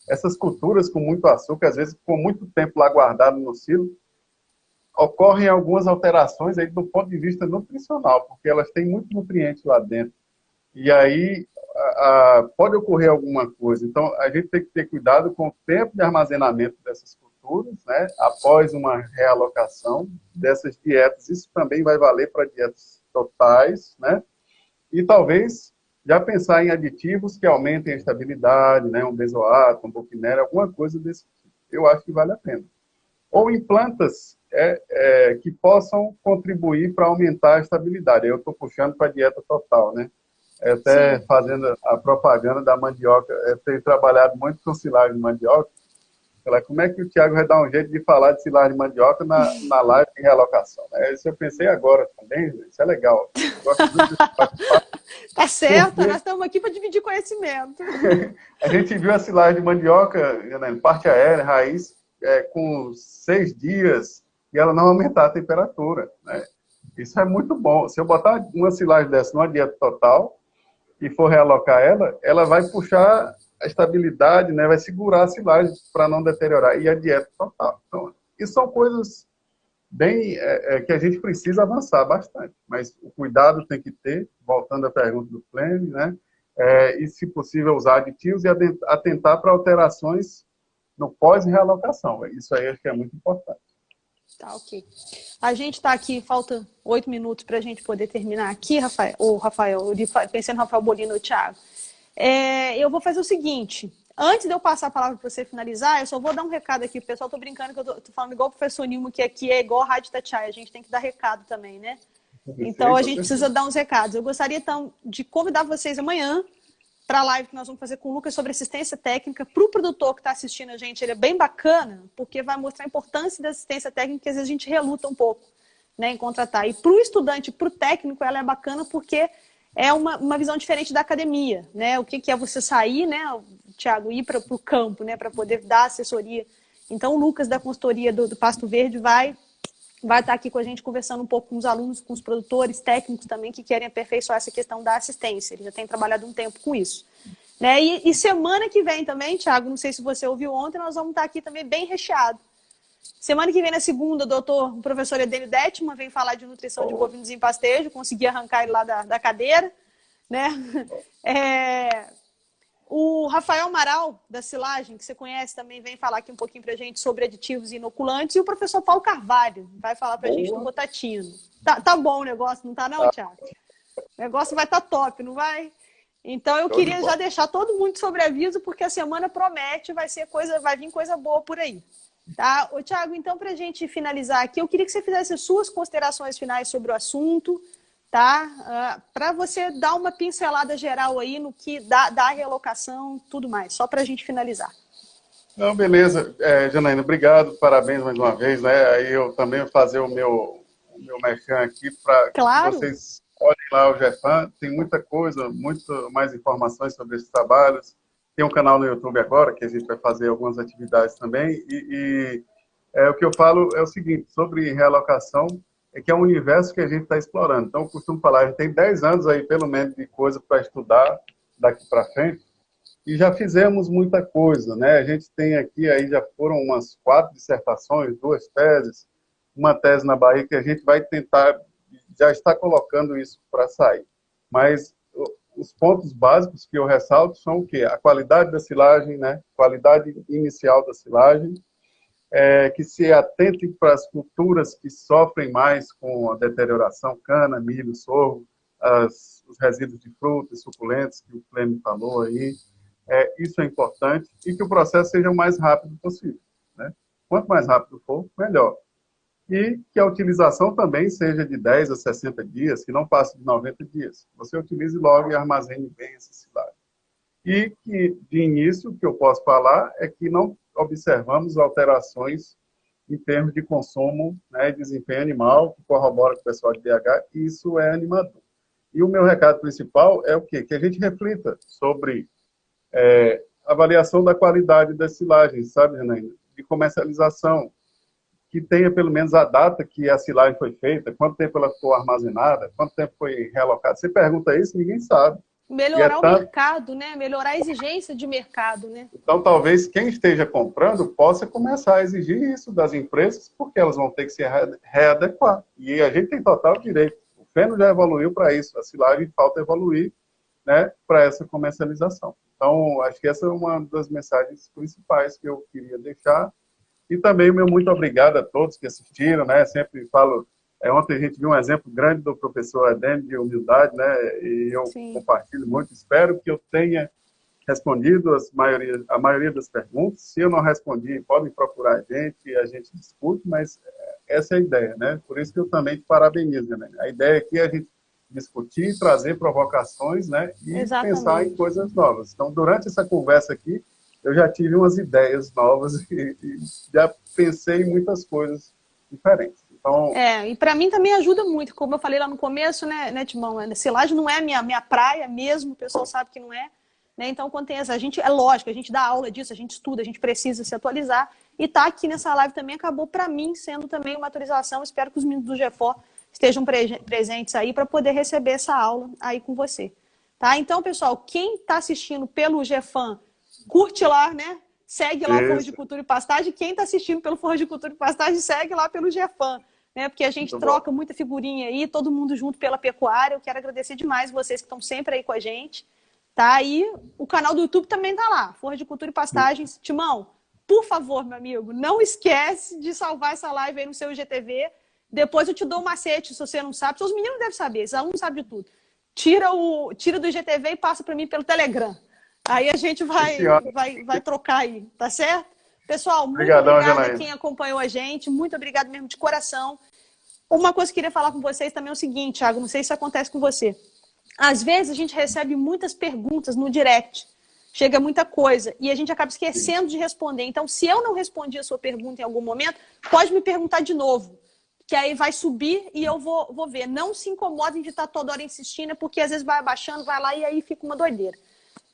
Essas culturas com muito açúcar, às vezes com muito tempo lá guardado no silo, ocorrem algumas alterações aí do ponto de vista nutricional, porque elas têm muito nutriente lá dentro. E aí pode ocorrer alguma coisa. Então, a gente tem que ter cuidado com o tempo de armazenamento dessas culturas, né, após uma realocação dessas dietas. Isso também vai valer para dietas totais, né? E talvez já pensar em aditivos que aumentem a estabilidade, né, um benzoato, um boquinera, alguma coisa desse tipo. Eu acho que vale a pena. Ou em plantas que possam contribuir para aumentar a estabilidade. Eu estou puxando para a dieta total, né? Até Sim. Fazendo a propaganda da mandioca. Eu tenho trabalhado muito com silagem de mandioca. Como é que o Thiago vai dar um jeito de falar de silagem de mandioca na live de realocação? Isso eu pensei agora também, isso é legal. Gosto muito de participar. Tá certo, nós estamos aqui para dividir conhecimento. A gente viu a silagem de mandioca, parte aérea, raiz, com 6 dias, e ela não aumentar a temperatura, né? Isso é muito bom. Se eu botar uma silagem dessa numa dieta total e for realocar ela vai puxar a estabilidade, né? Vai segurar a silagem para não deteriorar. E a dieta total. Então, isso são coisas bem que a gente precisa avançar bastante. Mas o cuidado tem que ter, voltando à pergunta do Flame, né? E, se possível, usar aditivos e atentar para alterações no pós-realocação. Isso aí acho que é muito importante. Tá, ok. A gente está aqui, falta 8 minutos para a gente poder terminar aqui, Rafael. Pensando no Rafael Bolino e o Thiago. Eu vou fazer o seguinte. Antes de eu passar a palavra para você finalizar, eu só vou dar um recado aqui. O pessoal, tô brincando que eu tô falando igual o professor Nilmo, que aqui é igual a Rádio Itatiaia. A gente tem que dar recado também, né? Então, a gente precisa dar uns recados. Eu gostaria, então, de convidar vocês amanhã para a live que nós vamos fazer com o Lucas sobre assistência técnica. Para o produtor que está assistindo a gente, ele é bem bacana, porque vai mostrar a importância da assistência técnica, que às vezes a gente reluta um pouco, né, em contratar. E para o estudante, para o técnico, ela é bacana porque é uma visão diferente da academia, né? O que é você sair, né, Thiago, ir para o campo, né, para poder dar assessoria. Então, o Lucas da consultoria do Pasto Verde vai estar aqui com a gente conversando um pouco com os alunos, com os produtores técnicos também que querem aperfeiçoar essa questão da assistência. Ele já tem trabalhado um tempo com isso. Né? E semana que vem também, Thiago, não sei se você ouviu ontem, nós vamos estar aqui também bem recheado. Semana que vem, na segunda, o professor Edênio Detman vem falar de nutrição de bovinos em pastejo, consegui arrancar ele lá da cadeira. Né? O Rafael Amaral, da Silagem, que você conhece, também vem falar aqui um pouquinho para a gente sobre aditivos e inoculantes. E o professor Paulo Carvalho vai falar para a gente do rotatino. Tá bom o negócio, não tá não, Thiago? O negócio vai estar top, não vai? Então, eu queria já deixar todo mundo sobre aviso, porque a semana promete, vai vir coisa boa por aí. Tá? Ô, Thiago, então, para a gente finalizar aqui, eu queria que você fizesse as suas considerações finais sobre o assunto, tá? Para você dar uma pincelada geral aí no que da realocação, tudo mais, só para a gente finalizar. Não, beleza. Janaína, obrigado, parabéns mais uma vez, né? Aí eu também vou fazer o meu merchan aqui para que vocês olhem lá o GEFAM, tem muita coisa, muito mais informações sobre esses trabalhos. Tem um canal no YouTube agora, que a gente vai fazer algumas atividades também, o que eu falo é o seguinte, sobre realocação, que é um universo que a gente está explorando. Então, eu costumo falar, a gente tem 10 anos aí, pelo menos, de coisa para estudar daqui para frente, e já fizemos muita coisa, né? A gente tem aqui, aí já foram umas 4 dissertações, 2 teses, uma tese na Bahia que a gente vai tentar, já está colocando isso para sair. Mas os pontos básicos que eu ressalto são o quê? A qualidade da silagem, né? Qualidade inicial da silagem, que se atente para as culturas que sofrem mais com a deterioração, cana, milho, sorgo, os resíduos de frutas, suculentos, que o Clênio falou aí. Isso é importante, e que o processo seja o mais rápido possível, né? Quanto mais rápido for, melhor. E que a utilização também seja de 10 a 60 dias, que não passe de 90 dias. Você utilize logo e armazene bem essa silagem. E que, de início, o que eu posso falar é que não observamos alterações em termos de consumo, né, e desempenho animal, que corrobora com o pessoal de BH, e isso é animador. E o meu recado principal é o quê? Que a gente reflita sobre avaliação da qualidade das silagens, sabe, Janaína? De comercialização, que tenha pelo menos a data que a silagem foi feita, quanto tempo ela ficou armazenada, quanto tempo foi relocada. Você pergunta isso, ninguém sabe. Melhorar o mercado, né? Melhorar a exigência de mercado, né? Então, talvez quem esteja comprando possa começar a exigir isso das empresas, porque elas vão ter que se readequar. E a gente tem total direito. O feno já evoluiu para isso, a silagem falta evoluir, né, para essa comercialização. Então, acho que essa é uma das mensagens principais que eu queria deixar. E também o meu muito obrigado a todos que assistiram, né? Sempre falo, ontem a gente viu um exemplo grande do professor Adênio de humildade, né? E eu compartilho muito, espero que eu tenha respondido a maioria das perguntas. Se eu não respondi, podem procurar a gente discute, mas essa é a ideia, né? Por isso que eu também te parabenizo, né? A ideia aqui é a gente discutir, trazer provocações, né? E pensar em coisas novas. Então, durante essa conversa aqui, eu já tive umas ideias novas e já pensei em muitas coisas diferentes. Então, e para mim também ajuda muito, como eu falei lá no começo, né, Timão? Silagem não é minha praia mesmo, o pessoal sabe que não é. Né? Então, quando tem essa, é lógico, a gente dá aula disso, a gente estuda, a gente precisa se atualizar. E tá aqui nessa live também acabou para mim sendo também uma atualização. Espero que os meninos do GEFOR estejam presentes aí para poder receber essa aula aí com você. Tá? Então, pessoal, quem está assistindo pelo GEFAM, curte lá, né? Segue lá o Forra de Cultura e Pastagem. Quem está assistindo pelo Forra de Cultura e Pastagem, segue lá pelo GEFAM. Né? Porque a gente troca muita figurinha aí, todo mundo junto pela pecuária. Eu quero agradecer demais vocês que estão sempre aí com a gente. Tá? E o canal do YouTube também tá lá, Forra de Cultura e Pastagens. Timão, por favor, meu amigo, não esquece de salvar essa live aí no seu IGTV. Depois eu te dou um macete, se você não sabe. Seus meninos devem saber, os alunos sabem de tudo. Tira do IGTV e passa para mim pelo Telegram. Aí a gente vai trocar aí, tá certo? Pessoal, muito obrigada a quem acompanhou a gente. Muito obrigado mesmo de coração. Uma coisa que eu queria falar com vocês também é o seguinte, Thiago, não sei se isso acontece com você. Às vezes a gente recebe muitas perguntas no direct, chega muita coisa, e a gente acaba esquecendo de responder. Então, se eu não respondi a sua pergunta em algum momento, pode me perguntar de novo, que aí vai subir e eu vou ver. Não se incomodem de estar toda hora insistindo, porque às vezes vai abaixando, vai lá e aí fica uma doideira.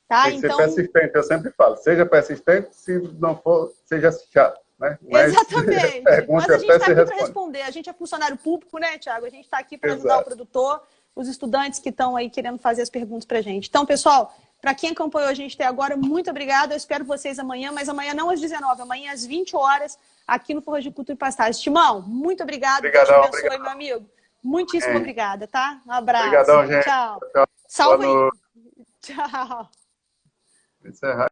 Tá? Tem que ser persistente, eu sempre falo. Seja persistente, se não for, seja chato. Né? Mas, exatamente. Mas a gente está aqui para responder. A gente é funcionário público, né, Thiago? A gente está aqui para ajudar o produtor, os estudantes que estão aí querendo fazer as perguntas para a gente. Então, pessoal, para quem acompanhou a gente até agora, muito obrigada. Eu espero vocês amanhã, mas amanhã não às 19, amanhã às 20 horas, aqui no Forra de Cultura e Pastagem. Timão, muito obrigado. Deus te abençoe, meu amigo. Muitíssimo obrigada, tá? Um abraço. Obrigadão, gente. Tchau. Tchau. Salve aí. Tchau. Encerrar.